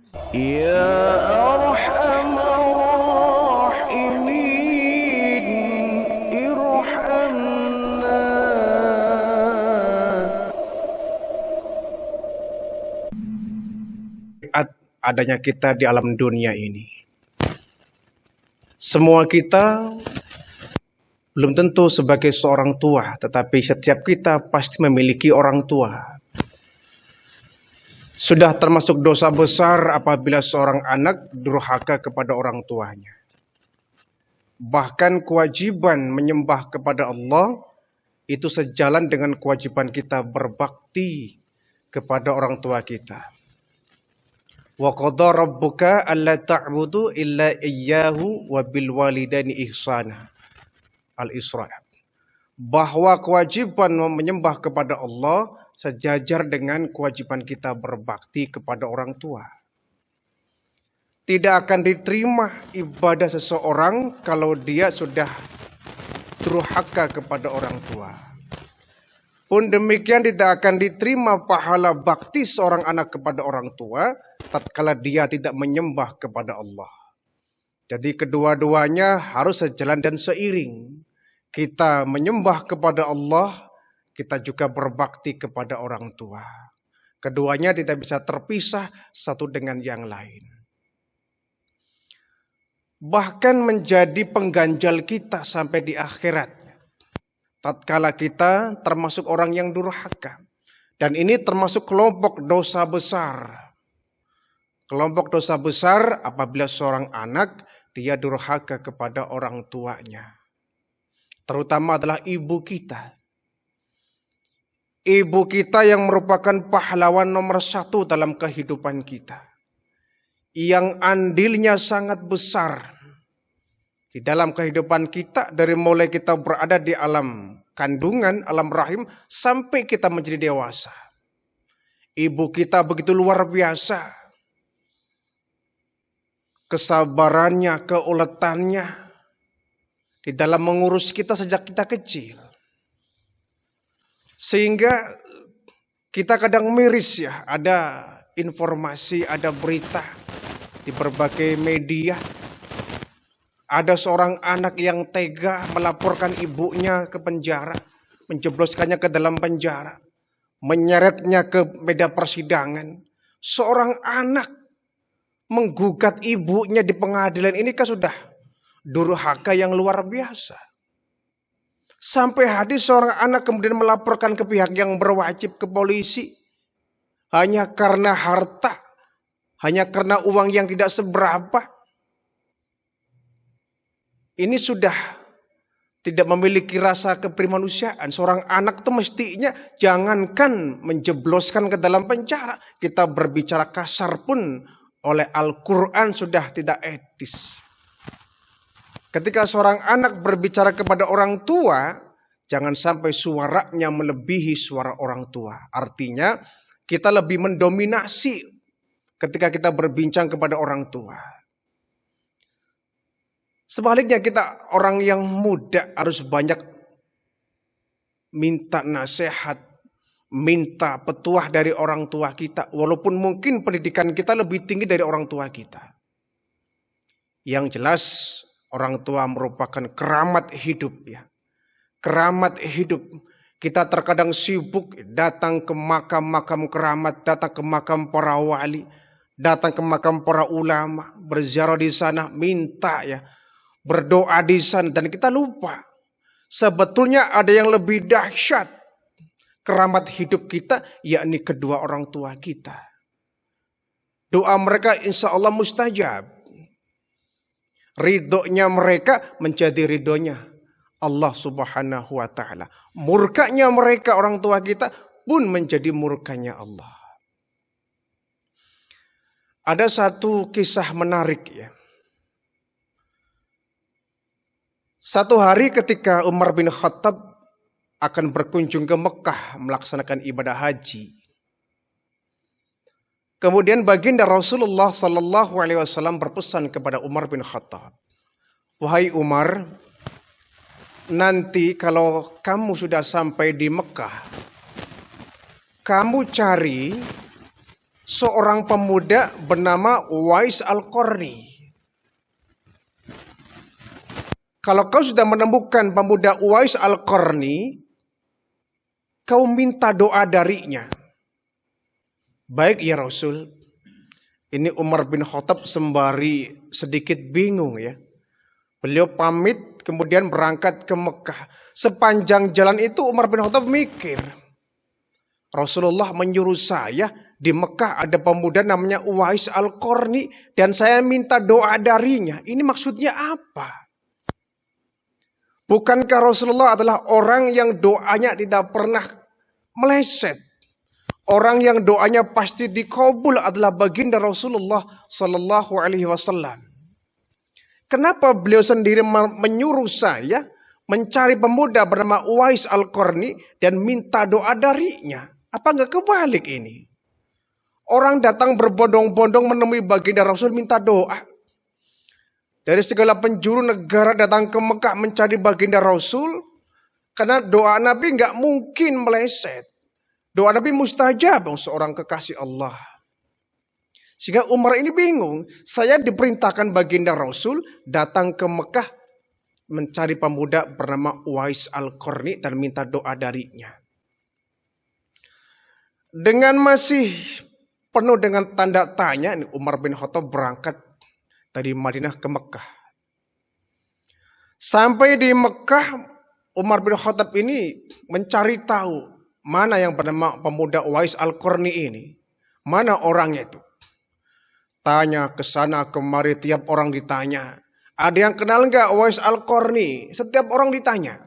Ya Arhamar Rahimin, irhamna. Adanya kita di alam dunia ini. Semua kita belum tentu sebagai seorang tua, tetapi setiap kita pasti memiliki orang tua. Sudah termasuk dosa besar apabila seorang anak durhaka kepada orang tuanya. Bahkan kewajiban menyembah kepada Allah itu sejalan dengan kewajiban kita berbakti kepada orang tua kita. Wa qadha rabbuka alla ta'budu illa iyyahu wa bil walidaini ihsana. Al-Isra. Bahwa kewajiban menyembah kepada Allah sejajar dengan kewajiban kita berbakti kepada orang tua. Tidak akan diterima ibadah seseorang kalau dia sudah durhaka kepada orang tua. Pun demikian tidak akan diterima pahala bakti seorang anak kepada orang tua tatkala dia tidak menyembah kepada Allah. Jadi kedua-duanya harus sejalan dan seiring. Kita menyembah kepada Allah, kita juga berbakti kepada orang tua. Keduanya tidak bisa terpisah satu dengan yang lain. Bahkan menjadi pengganjal kita sampai di akhirat. Tatkala kita termasuk orang yang durhaka. Dan ini termasuk kelompok dosa besar. Kelompok dosa besar apabila seorang anak dia durhaka kepada orang tuanya. Terutama adalah ibu kita. Ibu kita yang merupakan pahlawan nomor satu dalam kehidupan kita. Yang andilnya sangat besar. Di dalam kehidupan kita dari mulai kita berada di alam kandungan, alam rahim, sampai kita menjadi dewasa. Ibu kita begitu luar biasa. Kesabarannya, keuletannya. Di dalam mengurus kita sejak kita kecil. Sehingga kita kadang miris ya, ada informasi, ada berita di berbagai media. Ada seorang anak yang tega melaporkan ibunya ke penjara, menjebloskannya ke dalam penjara, menyeretnya ke medan persidangan. Seorang anak menggugat ibunya di pengadilan, ini kan sudah durhaka yang luar biasa. Sampai hadis seorang anak kemudian melaporkan ke pihak yang berwajib, ke polisi. Hanya karena harta. Hanya karena uang yang tidak seberapa. Ini sudah tidak memiliki rasa keprimanusiaan. Seorang anak itu mestinya jangankan menjebloskan ke dalam penjara. Kita berbicara kasar pun oleh Al-Quran sudah tidak etis. Ketika seorang anak berbicara kepada orang tua, jangan sampai suaranya melebihi suara orang tua. Artinya kita lebih mendominasi ketika kita berbincang kepada orang tua. Sebaliknya kita orang yang muda harus banyak minta nasihat, minta petuah dari orang tua kita. Walaupun mungkin pendidikan kita lebih tinggi dari orang tua kita. Yang jelas orang tua merupakan keramat hidup ya. Keramat hidup. Kita terkadang sibuk datang ke makam-makam keramat, datang ke makam para wali, datang ke makam para ulama, berziarah di sana, minta ya, berdoa di sana, dan kita lupa. Sebetulnya ada yang lebih dahsyat keramat hidup kita, yakni kedua orang tua kita. Doa mereka insya Allah mustajab. Ridhonya mereka menjadi ridhonya Allah subhanahu wa ta'ala. Murkanya mereka orang tua kita pun menjadi murkanya Allah. Ada satu kisah menarik ya. Satu hari ketika Umar bin Khattab akan berkunjung ke Mekah melaksanakan ibadah haji. Kemudian baginda Rasulullah Sallallahu Alaihi Wasallam berpesan kepada Umar bin Khattab, wahai Umar, nanti kalau kamu sudah sampai di Mekah, kamu cari seorang pemuda bernama Uwais Al-Qarni. Kalau kau sudah menemukan pemuda Uwais Al-Qarni, kau minta doa darinya. Baik ya Rasul. Ini Umar bin Khattab sembari sedikit bingung ya. Beliau pamit kemudian berangkat ke Mekah. Sepanjang jalan itu Umar bin Khattab mikir, Rasulullah menyuruh saya di Mekah ada pemuda namanya Uwais Al-Qarni dan saya minta doa darinya. Ini maksudnya apa? Bukankah Rasulullah adalah orang yang doanya tidak pernah meleset? Orang yang doanya pasti dikabul adalah baginda Rasulullah Sallallahu Alaihi Wasallam. Kenapa beliau sendiri menyuruh saya mencari pemuda bernama Uwais Al-Qarni dan minta doa darinya? Apa enggak kebalik ini? Orang datang berbondong-bondong menemui baginda Rasul minta doa. Dari segala penjuru negara datang ke Mekah mencari baginda Rasul. Karena doa Nabi enggak mungkin meleset. Doa Nabi mustajab seorang kekasih Allah. Sehingga Umar ini bingung. Saya diperintahkan baginda Rasul datang ke Mekah mencari pemuda bernama Uwais Al-Qarni dan minta doa darinya. Dengan masih penuh dengan tanda tanya, Umar bin Khattab berangkat dari Madinah ke Mekah. Sampai di Mekah, Umar bin Khattab ini mencari tahu mana yang bernama pemuda Uwais Al-Qarni ini. Mana orangnya itu? Tanya ke sana kemari, tiap orang ditanya. Ada yang kenal enggak Uwais Al-Qarni? Setiap orang ditanya.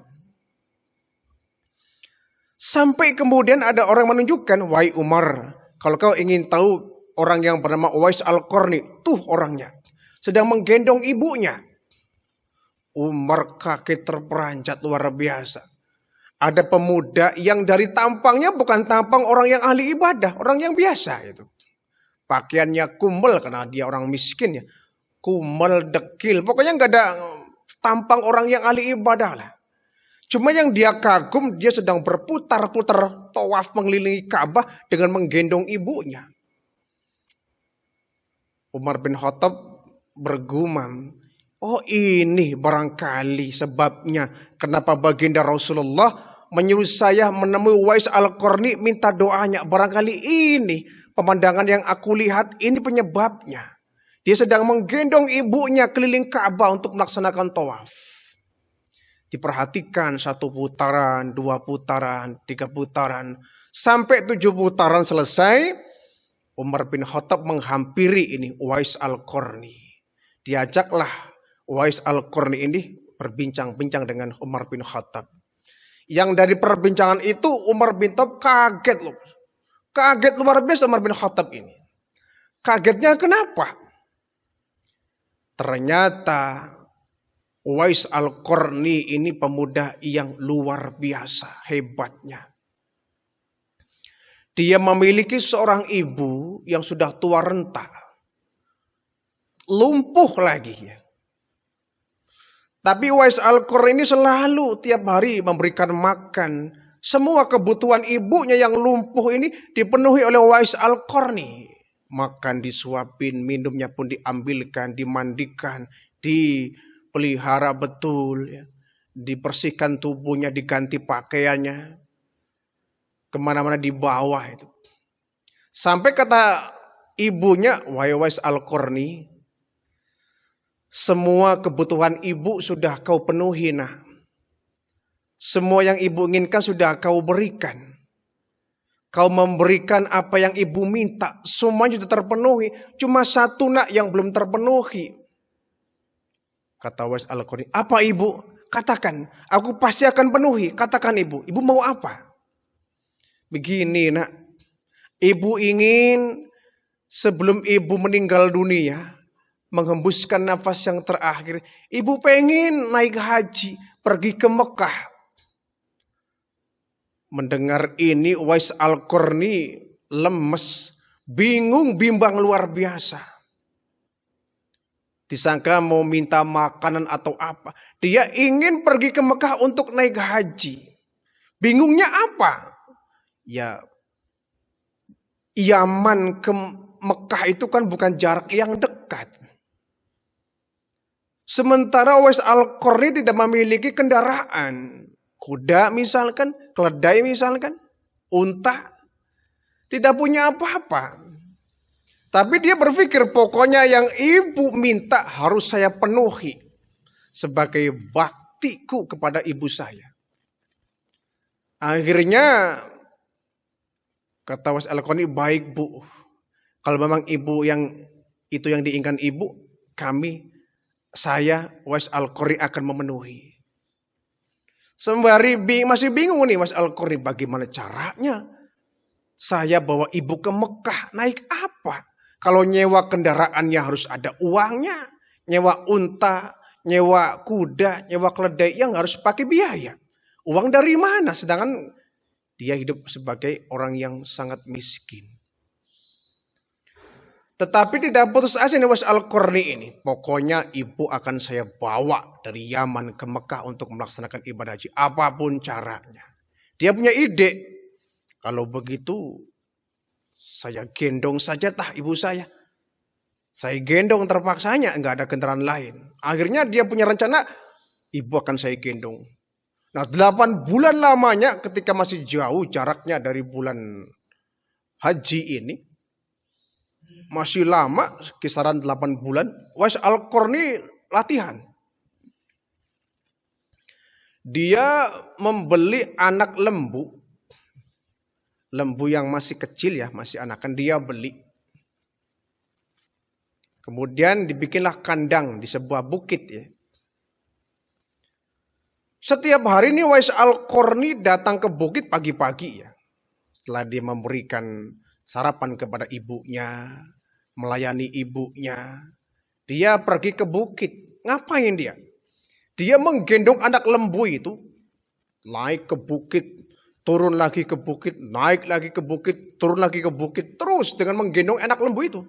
Sampai kemudian ada orang menunjukkan, wahai Umar, kalau kau ingin tahu orang yang bernama Uwais Al-Qarni, tuh orangnya. Sedang menggendong ibunya. Umar kaget terperanjat luar biasa. Ada pemuda yang dari tampangnya bukan tampang orang yang ahli ibadah, orang yang biasa itu. Pakaiannya kumel karena dia orang miskin ya. Kumel, dekil, pokoknya nggak ada tampang orang yang ahli ibadah lah. Cuma yang dia kagum, dia sedang berputar-putar tawaf mengelilingi Ka'bah dengan menggendong ibunya. Umar bin Khattab bergumam, oh ini barangkali sebabnya kenapa baginda Rasulullah menyuruh saya menemui Uwais Al-Qarni minta doanya. Barangkali ini pemandangan yang aku lihat, ini penyebabnya. Dia sedang menggendong ibunya keliling Ka'bah untuk melaksanakan tawaf. Diperhatikan 1 putaran, 2 putaran, 3 putaran. Sampai 7 putaran selesai, Umar bin Khattab menghampiri ini Uwais Al-Qarni. Diajaklah Uwais Al-Qarni ini berbincang-bincang dengan Umar bin Khattab. Yang dari perbincangan itu Umar bin Khattab kaget loh. Kaget luar biasa Umar bin Khattab ini. Kagetnya kenapa? Ternyata Uwais Al-Qarni ini pemuda yang luar biasa hebatnya. Dia memiliki seorang ibu yang sudah tua renta. Lumpuh lagi ya. Tapi Uwais Al-Qarni ini selalu tiap hari memberikan makan. Semua kebutuhan ibunya yang lumpuh ini dipenuhi oleh Uwais Al-Qarni. Makan disuapin, minumnya pun diambilkan, dimandikan, dipelihara betul. Ya. Dibersihkan tubuhnya, diganti pakaiannya. Kemana-mana dibawa itu. Sampai kata ibunya, wahai Uwais Al-Qarni, semua kebutuhan ibu sudah kau penuhi nak. Semua yang ibu inginkan sudah kau berikan. Kau memberikan apa yang ibu minta. Semuanya sudah terpenuhi. Cuma 1 nak yang belum terpenuhi. Kata Uwais Al-Qarni, apa ibu? Katakan, aku pasti akan penuhi. Katakan ibu, ibu mau apa? Begini nak. Ibu ingin sebelum ibu meninggal dunia, menghembuskan nafas yang terakhir, ibu pengen naik haji, pergi ke Mekah. Mendengar ini Uwais Al-Qarni lemes, bingung, bimbang luar biasa. Disangka mau minta makanan atau apa. Dia ingin pergi ke Mekah untuk naik haji. Bingungnya apa? Ya Yaman ke Mekah itu kan bukan jarak yang dekat. Sementara Uwais Al-Qarni tidak memiliki kendaraan. Kuda misalkan, keledai misalkan, unta. Tidak punya apa-apa. Tapi dia berpikir pokoknya yang ibu minta harus saya penuhi. Sebagai baktiku kepada ibu saya. Akhirnya kata Uwais Al-Qarni, baik bu. Kalau memang ibu yang itu yang diinginkan ibu, saya Uwais Al-Qarni akan memenuhi. Sembari masih bingung nih Uwais Al-Qarni, bagaimana caranya saya bawa ibu ke Mekah, naik apa? Kalau nyewa kendaraannya harus ada uangnya, nyewa unta, nyewa kuda, nyewa keledai yang harus pakai biaya. Uang dari mana? Sedangkan dia hidup sebagai orang yang sangat miskin. Tetapi tidak putus asa nih Uwais Al-Qarni ini. Pokoknya ibu akan saya bawa dari Yaman ke Mekah untuk melaksanakan ibadah haji. Apapun caranya. Dia punya ide. Kalau begitu saya gendong saja ibu saya. Saya gendong terpaksanya. Enggak ada kendaraan lain. Akhirnya dia punya rencana. Ibu akan saya gendong. Nah 8 bulan lamanya ketika masih jauh jaraknya dari bulan haji ini. Masih lama, kisaran 8 bulan, Uwais Al-Qarni latihan. Dia membeli anak lembu. Lembu yang masih kecil ya, masih anakan, dia beli. Kemudian dibikinlah kandang di sebuah bukit ya. Setiap hari ini Uwais Al-Qarni datang ke bukit pagi-pagi ya. Setelah dia memberikan sarapan kepada ibunya, melayani ibunya. Dia pergi ke bukit. Ngapain dia? Dia menggendong anak lembu itu. Naik ke bukit, turun lagi ke bukit, naik lagi ke bukit, turun lagi ke bukit. Terus dengan menggendong anak lembu itu.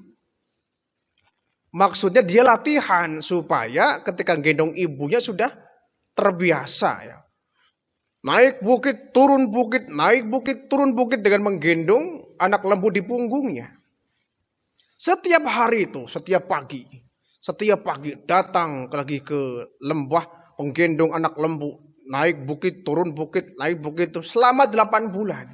Maksudnya dia latihan supaya ketika gendong ibunya sudah terbiasa ya. Naik bukit, turun bukit, naik bukit, turun bukit dengan menggendong anak lembu di punggungnya. Setiap hari itu, setiap pagi datang lagi ke lembah menggendong anak lembu, naik bukit, turun bukit, naik bukit itu selama 8 bulan.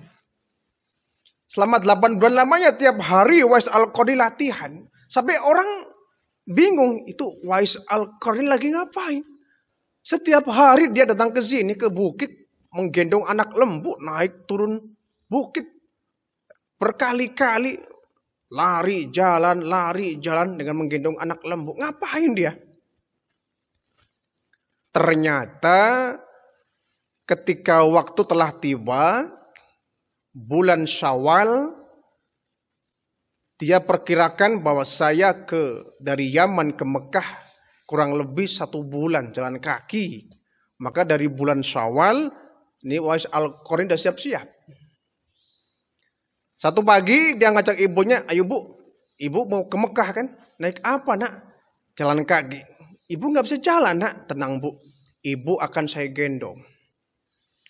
Selama 8 bulan lamanya tiap hari Uwais Al-Qarni latihan. Sampai orang bingung, itu Uwais Al-Qarni lagi ngapain? Setiap hari dia datang ke sini ke bukit menggendong anak lembu, naik turun bukit berkali-kali, lari jalan dengan menggendong anak lembu. Ngapain dia? Ternyata ketika waktu telah tiba, bulan Syawal, dia perkirakan bahwa saya dari Yaman ke Mekah kurang lebih 1 bulan jalan kaki. Maka dari bulan Syawal, ini Uwais Al-Qarni sudah siap-siap. Satu pagi dia ngajak ibunya, ayo bu, ibu mau ke Mekah kan? Naik apa nak? Jalan kaki. Ibu gak bisa jalan nak, tenang bu. Ibu akan saya gendong.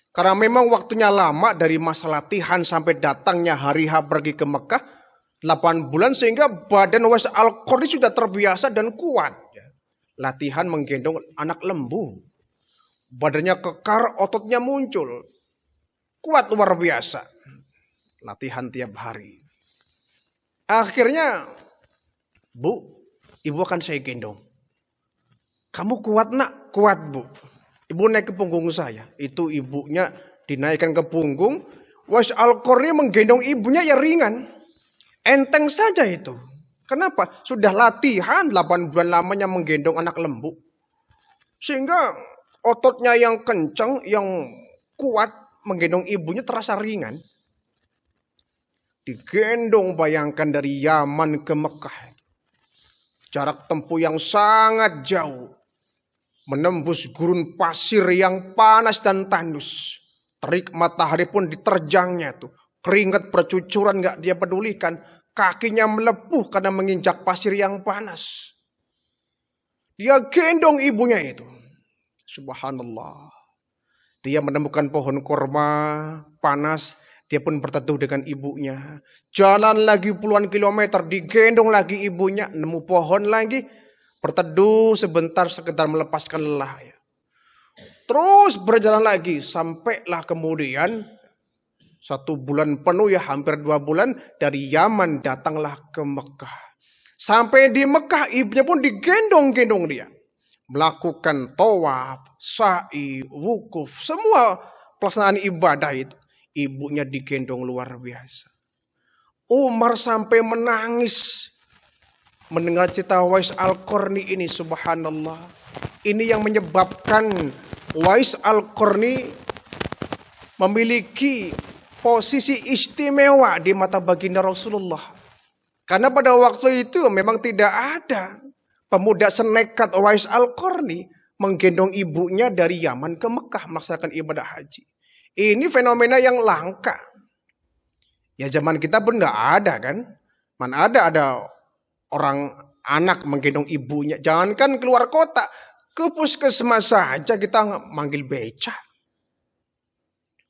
Karena memang waktunya lama dari masa latihan sampai datangnya hari H pergi ke Mekah, 8 bulan sehingga badan Uwais Al-Qarni sudah terbiasa dan kuat. Latihan menggendong anak lembu. Badannya kekar, ototnya muncul. Kuat luar biasa. Latihan tiap hari. Akhirnya, bu, ibu akan saya gendong. Kamu kuat nak? Kuat bu. Ibu naik ke punggung saya. Itu ibunya dinaikkan ke punggung. Uwais Al-Qarni menggendong ibunya ya ringan. Enteng saja itu. Kenapa? Sudah latihan 8 bulan lamanya menggendong anak lembu. Sehingga ototnya yang kencang, yang kuat, menggendong ibunya terasa ringan. Digendong, bayangkan dari Yaman ke Mekah. Jarak tempuh yang sangat jauh. Menembus gurun pasir yang panas dan tandus. Terik matahari pun diterjangnya tuh. Keringat bercucuran gak dia pedulikan. Kakinya melepuh karena menginjak pasir yang panas. Dia gendong ibunya itu. Subhanallah. Dia menemukan pohon korma panas. Dia pun berteduh dengan ibunya. Jalan lagi puluhan kilometer, digendong lagi ibunya, nemu pohon lagi, berteduh sebentar sekedar melepaskan lelah. Ya. Terus berjalan lagi, sampailah kemudian 1 bulan penuh ya, hampir 2 bulan dari Yaman datanglah ke Mekah. Sampai di Mekah ibunya pun digendong-gendong dia. Melakukan tawaf, sa'i, wukuf, semua pelaksanaan ibadah itu. Ibunya digendong luar biasa. Umar sampai menangis mendengar cerita Uwais Al-Qarni ini, subhanallah. Ini yang menyebabkan Uwais Al-Qarni memiliki posisi istimewa di mata baginda Rasulullah. Karena pada waktu itu memang tidak ada pemuda senekat Uwais Al-Qarni menggendong ibunya dari Yaman ke Mekah melaksanakan ibadah haji. Ini fenomena yang langka. Ya zaman kita pun nggak ada kan. Mana ada orang anak menggendong ibunya. Jangankan keluar kota, ke puskesmas saja kita manggil beca.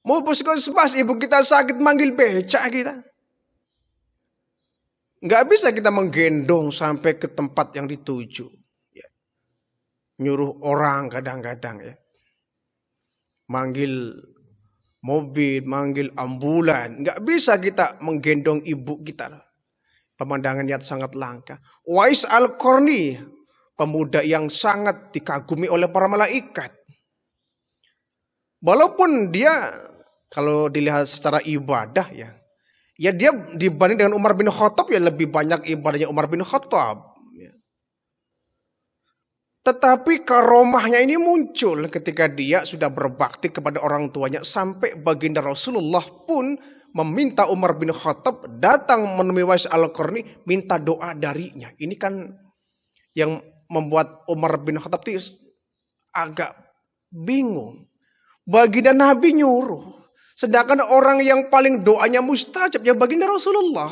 Mau puskesmas ibu kita sakit manggil beca kita. Nggak bisa kita menggendong sampai ke tempat yang dituju. Ya. Nyuruh orang kadang-kadang ya. Manggil mobil, manggil ambulan. Nggak bisa kita menggendong ibu kita. Pemandangan yang sangat langka. Uwais Al-Qarni, pemuda yang sangat dikagumi oleh para malaikat. Walaupun dia, kalau dilihat secara ibadah ya dia dibanding dengan Umar bin Khattab ya lebih banyak ibadahnya Umar bin Khattab. Tetapi karomahnya ini muncul ketika dia sudah berbakti kepada orang tuanya. Sampai baginda Rasulullah pun meminta Umar bin Khattab datang menemui Uwais Al-Qarni, minta doa darinya. Ini kan yang membuat Umar bin Khattab agak bingung. Baginda Nabi nyuruh. Sedangkan orang yang paling doanya mustajab ya baginda Rasulullah.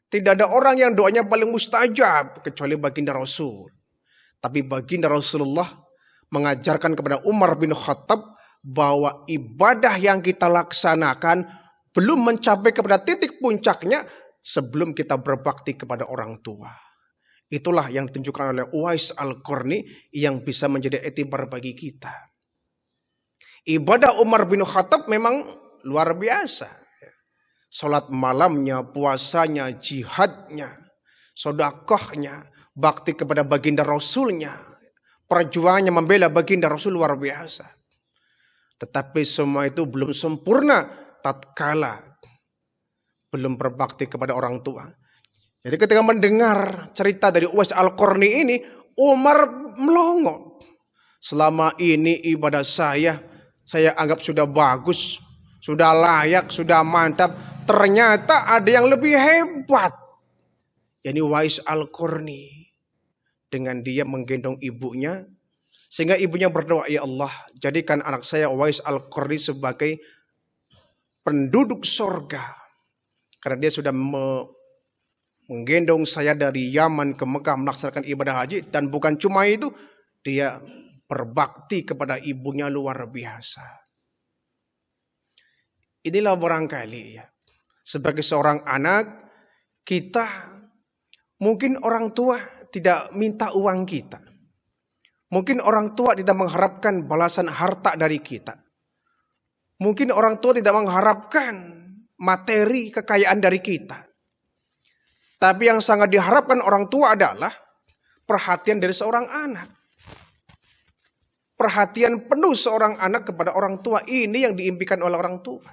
Tidak ada orang yang doanya paling mustajab kecuali baginda Rasul. Tapi baginda Rasulullah mengajarkan kepada Umar bin Khattab bahwa ibadah yang kita laksanakan belum mencapai kepada titik puncaknya sebelum kita berbakti kepada orang tua. Itulah yang ditunjukkan oleh Uwais Al-Qarni yang bisa menjadi etibar bagi kita. Ibadah Umar bin Khattab memang luar biasa. Salat malamnya, puasanya, jihadnya, sedekahnya, bakti kepada baginda Rasulnya, perjuangannya membela baginda Rasul luar biasa. Tetapi semua itu belum sempurna tatkala belum berbakti kepada orang tua. Jadi ketika mendengar cerita dari Uwais Al-Qarni ini, Umar melongo. Selama ini ibadah saya anggap sudah bagus, sudah layak, sudah mantap. Ternyata ada yang lebih hebat. Yani Uwais Al-Qarni. Dengan dia menggendong ibunya. Sehingga ibunya berdoa, ya Allah, jadikan anak saya Uwais Al-Qarni sebagai penduduk sorga. Karena dia sudah menggendong saya dari Yaman ke Mekah melaksanakan ibadah haji. Dan bukan cuma itu, dia berbakti kepada ibunya luar biasa. Inilah barangkali ya. Sebagai seorang anak, kita mungkin orang tua tidak minta uang kita. Mungkin orang tua tidak mengharapkan balasan harta dari kita. Mungkin orang tua tidak mengharapkan materi kekayaan dari kita. Tapi yang sangat diharapkan orang tua adalah perhatian dari seorang anak. Perhatian penuh seorang anak kepada orang tua, ini yang diimpikan oleh orang tua.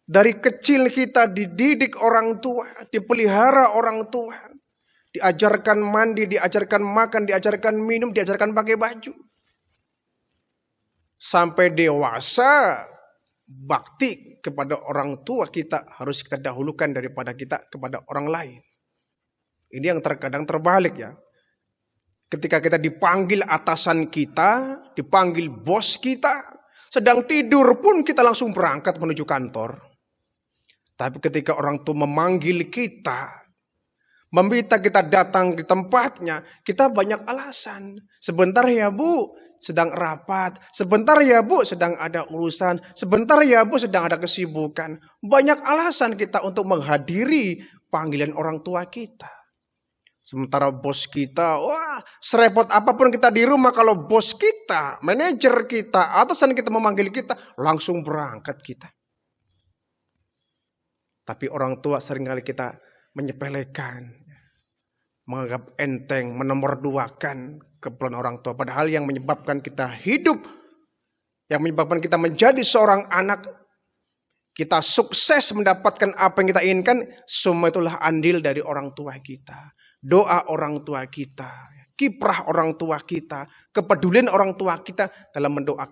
Dari kecil kita dididik orang tua, dipelihara orang tua. Diajarkan mandi, diajarkan makan, diajarkan minum, diajarkan pakai baju. Sampai dewasa, bakti kepada orang tua kita harus kita dahulukan daripada kita kepada orang lain. Ini yang terkadang terbalik ya. Ketika kita dipanggil atasan kita, dipanggil bos kita, sedang tidur pun kita langsung berangkat menuju kantor. Tapi ketika orang tua memanggil kita, meminta kita datang di tempatnya, kita banyak alasan. Sebentar ya Bu, sedang rapat. Sebentar ya Bu, sedang ada urusan. Sebentar ya Bu, sedang ada kesibukan. Banyak alasan kita untuk menghadiri panggilan orang tua kita. Sementara bos kita, wah serepot apapun kita di rumah, kalau bos kita, manajer kita, atasan kita memanggil kita, langsung berangkat kita. Tapi orang tua seringkali kita menyepelekan, menganggap enteng, menomorduakan keperluan orang tua. Padahal yang menyebabkan kita hidup, yang menyebabkan kita menjadi seorang anak, kita sukses mendapatkan apa yang kita inginkan, semua itulah andil dari orang tua kita. Doa orang tua kita, kiprah orang tua kita, kepedulian orang tua kita dalam mendoakan